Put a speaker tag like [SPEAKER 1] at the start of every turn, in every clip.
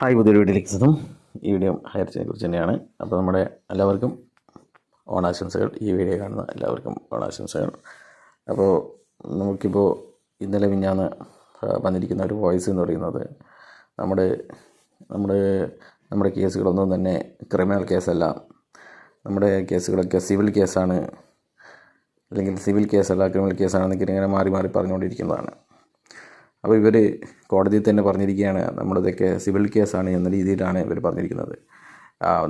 [SPEAKER 1] Hi, പുതിയൊരു വീഡിയോയിലേക്ക് സ്വാഗതം. ഈ വീഡിയോ ഹയർച്ചയെ കുറിച്ച് തന്നെയാണ്. അപ്പോൾ നമ്മുടെ എല്ലാവർക്കും ഓണാശംസകൾ. ഈ വീഡിയോ കാണുന്ന എല്ലാവർക്കും ഓണാശംസകൾ. അപ്പോൾ നമുക്കിപ്പോൾ ഇന്നലെ മിനിഞ്ഞാന്ന് വന്നിരിക്കുന്ന ഒരു വോയിസ് എന്ന് പറയുന്നത് നമ്മുടെ നമ്മുടെ നമ്മുടെ കേസുകളൊന്നും തന്നെ ക്രിമിനൽ കേസല്ല. നമ്മുടെ കേസുകളൊക്കെ സിവിൽ കേസാണ്, അല്ലെങ്കിൽ സിവിൽ കേസല്ല ക്രിമിനൽ കേസാണെന്നൊക്കെ ഇങ്ങനെ മാറി മാറി പറഞ്ഞുകൊണ്ടിരിക്കുന്നതാണ്. അപ്പോൾ ഇവർ കോടതിയിൽ തന്നെ പറഞ്ഞിരിക്കുകയാണ്, നമ്മളിതൊക്കെ സിവിൽ കേസാണ് എന്ന രീതിയിലാണ് ഇവർ പറഞ്ഞിരിക്കുന്നത്.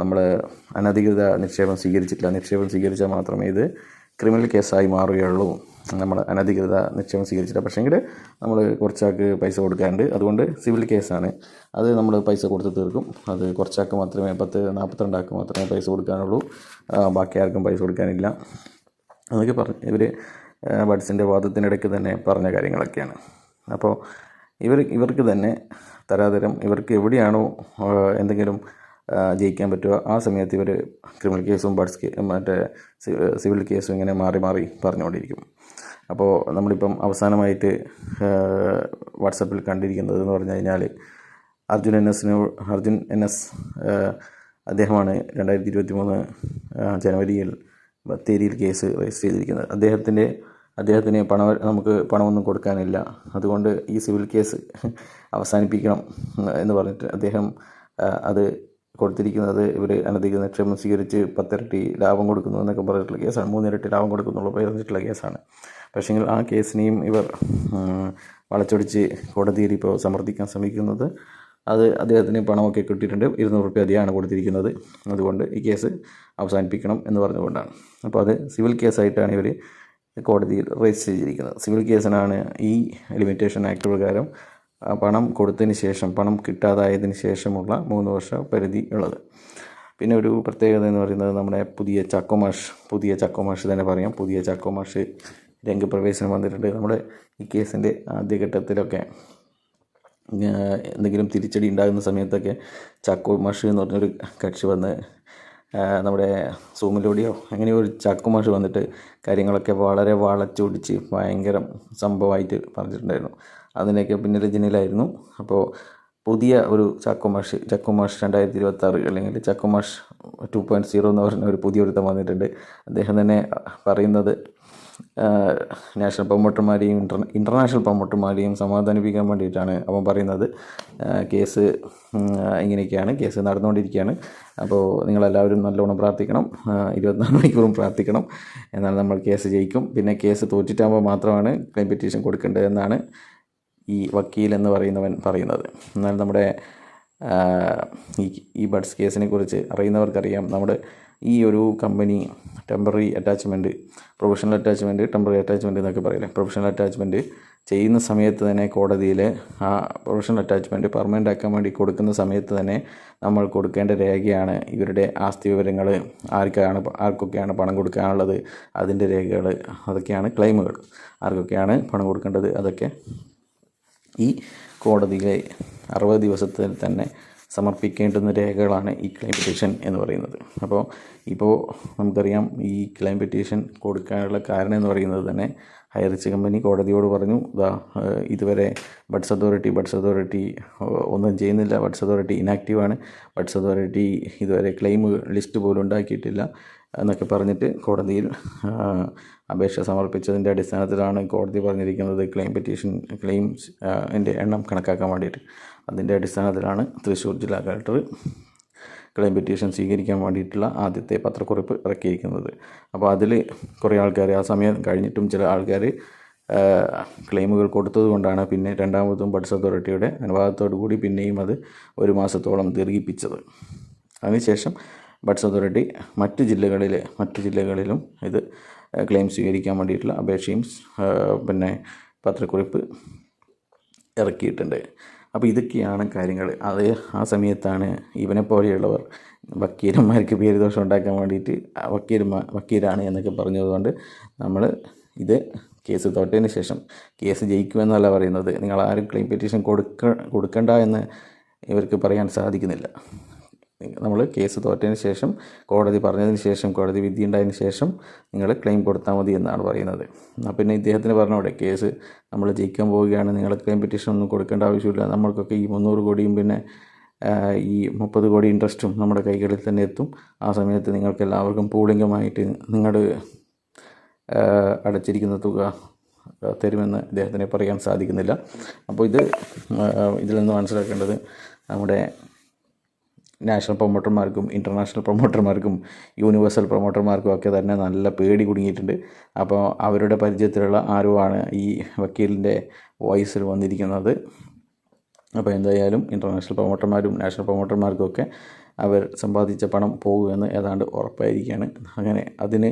[SPEAKER 1] നമ്മൾ അനധികൃത നിക്ഷേപം സ്വീകരിച്ചാൽ മാത്രമേ ഇത് ക്രിമിനൽ കേസായി മാറുകയുള്ളൂ. നമ്മൾ അനധികൃത നിക്ഷേപം സ്വീകരിച്ചില്ല, പക്ഷേങ്കിൽ നമ്മൾ കുറച്ചാൾക്ക് പൈസ കൊടുക്കാറുണ്ട്, അതുകൊണ്ട് സിവിൽ കേസാണ്. അത് നമ്മൾ പൈസ കൊടുത്ത് തീർക്കും. അത് കുറച്ചാൾക്ക് മാത്രമേ 42 ആൾക്ക് മാത്രമേ പൈസ കൊടുക്കാനുള്ളൂ, ബാക്കി ആർക്കും പൈസ കൊടുക്കാനില്ല എന്നൊക്കെ പറഞ്ഞ് ഇവർ ബഡ്സിൻ്റെ വാദത്തിനിടയ്ക്ക് തന്നെ പറഞ്ഞ കാര്യങ്ങളൊക്കെയാണ്. അപ്പോൾ ഇവർക്ക് തന്നെ തരാതരം, ഇവർക്ക് എവിടെയാണോ എന്തെങ്കിലും ജയിക്കാൻ പറ്റുക ആ സമയത്ത് ഇവർ ക്രിമിനൽ കേസും മറ്റേ സിവിൽ കേസും ഇങ്ങനെ മാറി മാറി പറഞ്ഞുകൊണ്ടിരിക്കും. അപ്പോൾ നമ്മളിപ്പം അവസാനമായിട്ട് വാട്സപ്പിൽ കണ്ടിരിക്കുന്നത് എന്ന് പറഞ്ഞു കഴിഞ്ഞാൽ അർജുൻ എൻ എസ് അദ്ദേഹമാണ് 2023 ജനുവരിയിൽ ബത്തേരിയിൽ കേസ് രജിസ്റ്റർ ചെയ്തിരിക്കുന്നത്. അദ്ദേഹത്തിന് നമുക്ക് പണമൊന്നും കൊടുക്കാനില്ല, അതുകൊണ്ട് ഈ സിവിൽ കേസ് അവസാനിപ്പിക്കണം എന്ന് പറഞ്ഞിട്ട് അദ്ദേഹം അത് കൊടുത്തിരിക്കുന്നത് ഇവർ അനധികൃത നിക്ഷേപം സ്വീകരിച്ച് 10 ഇരട്ടി ലാഭം കൊടുക്കുന്നു എന്നൊക്കെ പറഞ്ഞിട്ടുള്ള കേസാണ്. 3 ഇരട്ടി ലാഭം കൊടുക്കുന്നുള്ള പറഞ്ഞിട്ടുള്ള കേസാണ്. പക്ഷേങ്കിൽ ആ കേസിനെയും ഇവർ വളച്ചൊടിച്ച് കോടതിയിൽ ഇപ്പോൾ സമർത്ഥിക്കാൻ ശ്രമിക്കുന്നത് അത് അദ്ദേഹത്തിന് പണമൊക്കെ കിട്ടിയിട്ടുണ്ട്, 200 രൂപ അധികമാണ് കൊടുത്തിരിക്കുന്നത്, അതുകൊണ്ട് ഈ കേസ് അവസാനിപ്പിക്കണം എന്ന് പറഞ്ഞുകൊണ്ടാണ്. അപ്പോൾ അത് സിവിൽ കേസായിട്ടാണ് ഇവർ കോടതിയിൽ രജിസ്റ്റർ ചെയ്തിരിക്കുന്നത്. സിവിൽ കേസിനാണ് ഈ ലിമിറ്റേഷൻ ആക്ട് പ്രകാരം പണം കൊടുത്തതിന് ശേഷം, പണം കിട്ടാതായതിന് ശേഷമുള്ള 3 വർഷ പരിധി ഉള്ളത്. പിന്നെ ഒരു പ്രത്യേകത എന്ന് പറയുന്നത് നമ്മുടെ പുതിയ ചക്കോമാഷ് തന്നെ പറയാം. പുതിയ ചക്കോമാഷ് രംഗപ്രവേശനം വന്നിട്ടുണ്ട്. നമ്മുടെ ഈ കേസിൻ്റെ ആദ്യഘട്ടത്തിലൊക്കെ എന്തെങ്കിലും തിരിച്ചടി ഉണ്ടാകുന്ന സമയത്തൊക്കെ ചക്കോമാഷ് എന്ന് പറഞ്ഞൊരു കക്ഷി വന്ന് നമ്മുടെ സൂമിലൂടെയോ അങ്ങനെ ഒരു ചക്കുമാഷ് വന്നിട്ട് കാര്യങ്ങളൊക്കെ വളരെ വളച്ചൊടിച്ച് ഭയങ്കര സംഭവമായിട്ട് പറഞ്ഞിട്ടുണ്ടായിരുന്നു. അതിനൊക്കെ പിന്നിൽ ജനിലായിരുന്നു. അപ്പോൾ പുതിയ ഒരു ചക്കുമാഷ് 2026 അല്ലെങ്കിൽ ചക്കുമാഷ് 2.0 എന്ന് പറഞ്ഞ ഒരു പുതിയൊരുത്തം വന്നിട്ടുണ്ട്. അദ്ദേഹം തന്നെ പറയുന്നത് നാഷണൽ പ്രൊമോട്ടർമാരെയും ഇൻ്റർനാഷണൽ പ്രൊമോട്ടർമാരെയും സമാധാനിപ്പിക്കാൻ വേണ്ടിയിട്ടാണ് അവൻ പറയുന്നത്. കേസ് ഇങ്ങനെയൊക്കെയാണ്, കേസ് നടന്നുകൊണ്ടിരിക്കുകയാണ്. അപ്പോൾ നിങ്ങളെല്ലാവരും നല്ലോണം പ്രാർത്ഥിക്കണം, 24 മണിക്കൂറും പ്രാർത്ഥിക്കണം, എന്നാൽ നമ്മൾ കേസ് ജയിക്കും. പിന്നെ കേസ് തോറ്റിട്ടാകുമ്പോൾ മാത്രമാണ് ക്ലെയിം പെറ്റീഷൻ കൊടുക്കേണ്ടത് എന്നാണ് ഈ വക്കീൽ എന്ന് പറയുന്നവൻ പറയുന്നത്. എന്നാൽ നമ്മുടെ ഈ ബഡ്സ് കേസിനെ കുറിച്ച് അറിയുന്നവർക്കറിയാം. നമ്മുടെ ഈ ഒരു company temporary attachment, professional attachment, temporary attachment എന്നൊക്കെ പറയില്ലേ, പ്രൊഫഷണൽ അറ്റാച്ച്മെൻറ്റ് ചെയ്യുന്ന സമയത്ത് തന്നെ കോടതിയിൽ ആ പ്രൊഫഷണൽ അറ്റാച്ച്മെൻറ്റ് പെർമനൻ്റ് ആക്കാൻ വേണ്ടി കൊടുക്കുന്ന സമയത്ത് തന്നെ നമ്മൾ കൊടുക്കേണ്ട രേഖയാണ് ഇവരുടെ ആസ്തി വിവരങ്ങൾ, ആർക്കൊക്കെയാണ് പണം കൊടുക്കാനുള്ളത്, അതിൻ്റെ രേഖകൾ, അതൊക്കെയാണ് ക്ലെയിമുകൾ. ആർക്കൊക്കെയാണ് പണം കൊടുക്കേണ്ടത്, അതൊക്കെ ഈ കോടതിയിലെ 60 ദിവസത്തിൽ തന്നെ സമർപ്പിക്കേണ്ടുന്ന രേഖകളാണ് ഈ ക്ലെയിം പെറ്റീഷൻ എന്ന് പറയുന്നത്. ഇപ്പോൾ നമുക്കറിയാം, ഈ ക്ലെയിം പെറ്റീഷൻ കൊടുക്കാനുള്ള കാരണം എന്ന് പറയുന്നത് തന്നെ ഹൈറിച്ച് കമ്പനി കോടതിയോട് പറഞ്ഞു, ഇതുവരെ ബഡ്സ് അതോറിറ്റി ഒന്നും ചെയ്യുന്നില്ല, ബഡ്സ് അതോറിറ്റി ഇനാക്റ്റീവാണ്, ബഡ്സ് അതോറിറ്റി ഇതുവരെ ക്ലെയിം ലിസ്റ്റ് പോലും ഉണ്ടാക്കിയിട്ടില്ല എന്നൊക്കെ പറഞ്ഞിട്ട് കോടതിയിൽ അപേക്ഷ സമർപ്പിച്ചതിൻ്റെ അടിസ്ഥാനത്തിലാണ് കോടതി പറഞ്ഞിരിക്കുന്നത് ക്ലെയിംസ് എൻ്റെ എണ്ണം കണക്കാക്കാൻ വേണ്ടിയിട്ട്. അതിൻ്റെ അടിസ്ഥാനത്തിലാണ് തൃശ്ശൂർ ജില്ലാ കളക്ടർ ക്ലെയിം പെറ്റീഷൻ സ്വീകരിക്കാൻ വേണ്ടിയിട്ടുള്ള ആദ്യത്തെ പത്രക്കുറിപ്പ് ഇറക്കിയിരിക്കുന്നത്. അപ്പോൾ അതിൽ കുറേ ആൾക്കാർ ആ സമയം കഴിഞ്ഞിട്ടും ചില ആൾക്കാർ ക്ലെയിമുകൾ കൊടുത്തത് കൊണ്ടാണ് പിന്നെ രണ്ടാമതും ബഡ്സ് അതോറിറ്റിയുടെ അനുവാദത്തോടു കൂടി പിന്നെയും അത് 1 മാസത്തോളം ദീർഘിപ്പിച്ചത്. അതിനുശേഷം ബഡ്സ് അതോറിറ്റി മറ്റ് ജില്ലകളിലും ഇത് ക്ലെയിം സ്വീകരിക്കാൻ വേണ്ടിയിട്ടുള്ള അപേക്ഷയും പിന്നെ പത്രക്കുറിപ്പ് ഇറക്കിയിട്ടുണ്ട്. അപ്പോൾ ഇതൊക്കെയാണ് കാര്യങ്ങൾ. ആ സമയത്താണ് ഇവനെ പോലെയുള്ളവർ വക്കീലന്മാർക്ക് പേരുദോഷം ഉണ്ടാക്കാൻ വേണ്ടിയിട്ട് വക്കീലാണ് എന്നൊക്കെ പറഞ്ഞതുകൊണ്ട് നമ്മൾ ഇത് കേസ് തോറ്റതിന് ശേഷം, കേസ് ജയിക്കുമെന്നല്ല പറയുന്നത്, നിങ്ങളാരും ക്ലെയിം പെറ്റീഷൻ കൊടുക്കണ്ട എന്ന് ഇവർക്ക് പറയാൻ സാധിക്കുന്നില്ല. നമ്മൾ കേസ് തോറ്റതിന് ശേഷം, കോടതി പറഞ്ഞതിന് ശേഷം, കോടതി വിധി ഉണ്ടായതിന് ശേഷം നിങ്ങൾ ക്ലെയിം കൊടുത്താൽ മതി എന്നാണ് പറയുന്നത്. പിന്നെ ഇദ്ദേഹത്തിന് പറഞ്ഞവിടെ കേസ് നമ്മൾ ജയിക്കാൻ പോവുകയാണ്, നിങ്ങൾ ക്ലെയിം പെറ്റീഷൻ ഒന്നും കൊടുക്കേണ്ട ആവശ്യമില്ല, നമ്മൾക്കൊക്കെ ഈ 300 കോടിയും പിന്നെ ഈ 30 കോടി ഇൻട്രസ്റ്റും നമ്മുടെ കൈകളിൽ തന്നെ എത്തും. ആ സമയത്ത് നിങ്ങൾക്ക് എല്ലാവർക്കും പൂളിംഗമായിട്ട് നിങ്ങൾ അടച്ചിരിക്കുന്ന തുക തരുമെന്ന് അദ്ദേഹത്തിന് പറയാൻ സാധിക്കുന്നില്ല. അപ്പോൾ ഇതിൽ നിന്ന് മനസ്സിലാക്കേണ്ടത് നമ്മുടെ നാഷണൽ പ്രൊമോട്ടർമാർക്കും ഇൻ്റർനാഷണൽ പ്രൊമോട്ടർമാർക്കും യൂണിവേഴ്സൽ പ്രൊമോട്ടർമാർക്കും ഒക്കെ തന്നെ നല്ല പേടി കുടുങ്ങിയിട്ടുണ്ട്. അപ്പോൾ അവരുടെ പരിചയത്തിലുള്ള ആരോ ആണ് ഈ വക്കീലിൻ്റെ വോയിസിൽ വന്നിരിക്കുന്നത്. അപ്പോൾ എന്തായാലും ഇൻ്റർനാഷണൽ പ്രൊമോട്ടർമാരും നാഷണൽ പ്രൊമോട്ടർമാർക്കും ഒക്കെ അവർ സമ്പാദിച്ച പണം പോകുമെന്ന് ഏതാണ്ട് ഉറപ്പായിരിക്കുകയാണ്. അങ്ങനെ അതിന്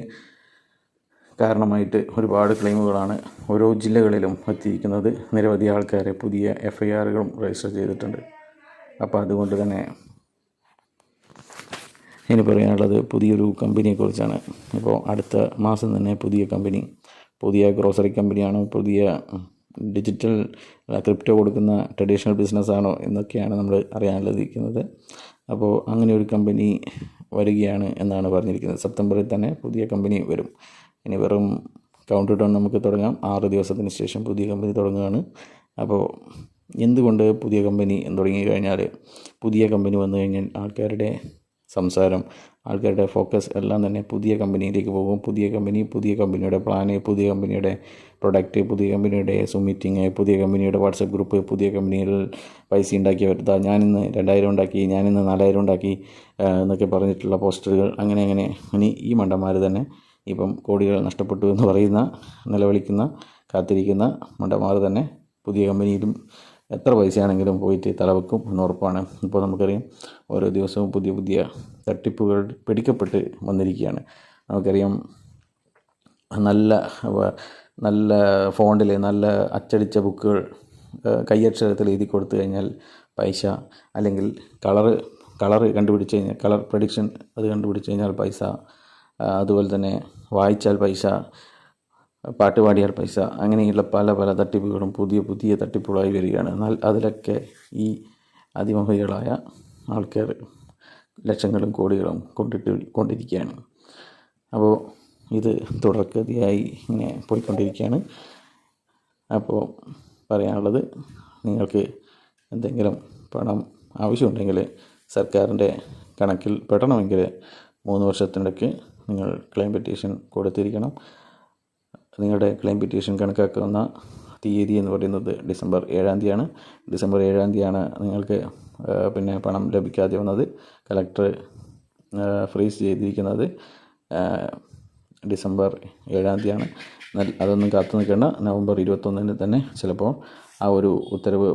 [SPEAKER 1] കാരണമായിട്ട് ഒരുപാട് ക്ലെയിമുകളാണ് ഓരോ ജില്ലകളിലും എത്തിയിരിക്കുന്നത്. നിരവധി ആൾക്കാരെ പുതിയ FIRകളും രജിസ്റ്റർ ചെയ്തിട്ടുണ്ട്. അപ്പോൾ അതുകൊണ്ട് തന്നെ ഇനി പറയാനുള്ളത് പുതിയൊരു കമ്പനിയെക്കുറിച്ചാണ്. ഇപ്പോൾ അടുത്ത മാസം തന്നെ പുതിയ ഗ്രോസറി കമ്പനിയാണോ, പുതിയ ഡിജിറ്റൽ ക്രിപ്റ്റോ കൊടുക്കുന്ന ട്രഡീഷണൽ ബിസിനസ്സാണോ എന്നൊക്കെയാണ് നമ്മൾ അറിയാനുള്ളതിരിക്കുന്നത്. അപ്പോൾ അങ്ങനെ ഒരു കമ്പനി വരികയാണ് എന്നാണ് പറഞ്ഞിരിക്കുന്നത്. സെപ്റ്റംബറിൽ തന്നെ പുതിയ കമ്പനി വരും. ഇനി വെറും കൗണ്ട് ഡൗൺ നമുക്ക് തുടങ്ങാം. 6 ദിവസത്തിന് ശേഷം പുതിയ കമ്പനി തുടങ്ങുകയാണ്. അപ്പോൾ എന്തുകൊണ്ട് പുതിയ കമ്പനി തുടങ്ങി കഴിഞ്ഞാൽ, പുതിയ കമ്പനി വന്നു കഴിഞ്ഞാൽ ആൾക്കാരുടെ സംസാരം, ആൾക്കാരുടെ ഫോക്കസ് എല്ലാം തന്നെ പുതിയ കമ്പനിയിലേക്ക് പോകും. പുതിയ കമ്പനിയുടെ പ്ലാന്, പുതിയ കമ്പനിയുടെ പ്രൊഡക്റ്റ്, പുതിയ കമ്പനിയുടെ Zoom മീറ്റിംഗ്, പുതിയ കമ്പനിയുടെ വാട്സപ്പ് ഗ്രൂപ്പ്, പുതിയ കമ്പനിയിൽ പൈസ ഉണ്ടാക്കിയവർ, ഞാനിന്ന് 2000 ഉണ്ടാക്കി, ഞാനിന്ന് 4000 ഉണ്ടാക്കി എന്നൊക്കെ പറഞ്ഞിട്ടുള്ള പോസ്റ്ററുകൾ, അങ്ങനെ ഇനി ഈ മണ്ടന്മാർ തന്നെ ഇപ്പം കോടികൾ നഷ്ടപ്പെട്ടു എന്ന് പറയുന്ന, നിലവിളിക്കുന്ന, കാത്തിരിക്കുന്ന മണ്ടന്മാർ തന്നെ പുതിയ കമ്പനിയിലും എത്ര പൈസയാണെങ്കിലും പോയിട്ട് തലവെക്കും എന്ന് ഉറപ്പാണ്. ഇപ്പോൾ നമുക്കറിയാം ഓരോ ദിവസവും പുതിയ തട്ടിപ്പുകൾ പിടിക്കപ്പെട്ട് വന്നിരിക്കുകയാണ്. നമുക്കറിയാം നല്ല ഫോണ്ടിൽ നല്ല അച്ചടിച്ച ബുക്കുകൾ കയ്യക്ഷരത്തിൽ എഴുതി കൊടുത്തു കഴിഞ്ഞാൽ പൈസ, അല്ലെങ്കിൽ കളർ കണ്ടുപിടിച്ച് കഴിഞ്ഞാൽ, കളർ പ്രഡിക്ഷൻ അത് കണ്ടുപിടിച്ച് കഴിഞ്ഞാൽ പൈസ, അതുപോലെ തന്നെ വായിച്ചാൽ പൈസ, പാട്ട് പാടിയാൽ പൈസ, അങ്ങനെയുള്ള പല തട്ടിപ്പുകളും പുതിയ തട്ടിപ്പുകളായി വരികയാണ്. എന്നാൽ അതിലൊക്കെ ഈ അതിമോഹികളായ ആൾക്കാർ ലക്ഷങ്ങളും കോടികളും കൊണ്ടിരിക്കുകയാണ്. അപ്പോൾ ഇത് തുടർക്കഥയായി ഇങ്ങനെ പോയിക്കൊണ്ടിരിക്കുകയാണ്. അപ്പോൾ പറയാനുള്ളത്, നിങ്ങൾക്ക് എന്തെങ്കിലും പണം ആവശ്യമുണ്ടെങ്കിൽ സർക്കാരിൻ്റെ കണക്കിൽ പെടണമെങ്കിൽ 3 വർഷത്തിനിടയ്ക്ക് നിങ്ങൾ ക്ലെയിം പെറ്റീഷൻ കൊടുത്തിരിക്കണം. നിങ്ങളുടെ ക്ലെയിം പെറ്റീഷൻ കണക്കാക്കുന്ന തീയതി എന്ന് പറയുന്നത് ഡിസംബർ 7 തീയതിയാണ്. ഡിസംബർ 7 തീയതിയാണ് നിങ്ങൾക്ക് പിന്നെ പണം ലഭിക്കാതെ വന്നത്. കളക്ടർ ഫ്രീസ് ചെയ്തിരിക്കുന്നത് ഡിസംബർ 7 തീയതിയാണ്. എന്നാൽ അതൊന്നും കാത്തു നിൽക്കേണ്ട. നവംബർ 21 തന്നെ ചിലപ്പോൾ ആ ഒരു ഉത്തരവ്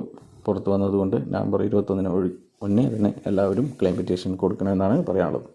[SPEAKER 1] പുറത്തു വന്നതുകൊണ്ട് നവംബർ 21 മുന്നേ തന്നെ എല്ലാവരും ക്ലെയിം പെറ്റീഷൻ കൊടുക്കണമെന്നാണ് പറയാനുള്ളത്.